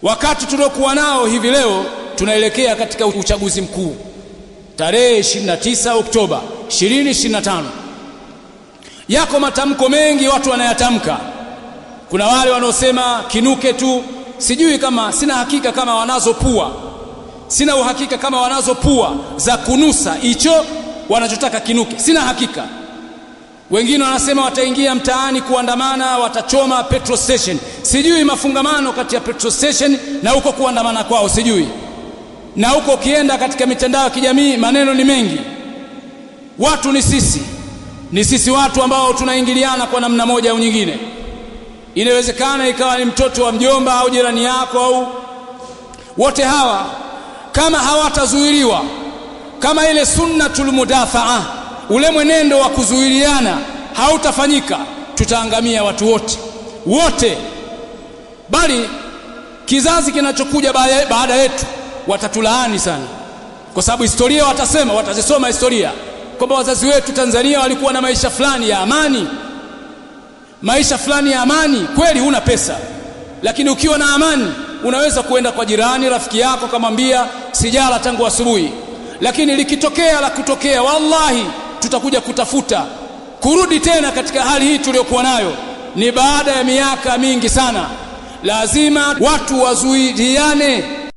Wakati tuliokuwa nao hivi leo tunaelekea katika uchaguzi mkuu tarehe 29 Oktoba 2025. Yako matamko mengi watu wanayatamka. Kuna wale wanaosema kinuke tu, sijui kama, sina hakika kama wanazo pua. Sina uhakika kama wanazo pua za kunusa hicho wanachotaka kinuke. Sina hakika. Wengine wanasema wataingia mtaani kuandamana, watachoma petrol station. Sijui mafungamano kati ya petrol station na huko kuandamana kwao, sijui. Na huko ukienda katika mitandao ya kijamii maneno ni mengi. Watu ni sisi. Ni sisi watu ambao tunaingiliana kwa namna moja au nyingine. Inawezekana ikawa ni mtoto wa mjomba au jirani yako, au wote hawa kama hawatazuiliwa, kama ile sunnatul mudathaa, ule mwenendo wa kuzuiliana hautafanyika, tutaangamia watu wote. Bali kizazi kinachokuja baada yetu watatulaani sana, kwa sababu historia watazisoma historia kwamba wazazi wetu Tanzania walikuwa na maisha fulani ya amani. Maisha fulani ya amani. Kweli huna pesa, lakini ukiwa na amani unaweza kuenda kwa jirani, rafiki yako, kamwambia sijala tangu asubuhi. Lakini likitokea la kutokea, wallahi tutakuja kutafuta kurudi tena katika hali hii tuliyokuwa nayo ni baada ya miaka mingi sana. Lazima watu wazuiliane.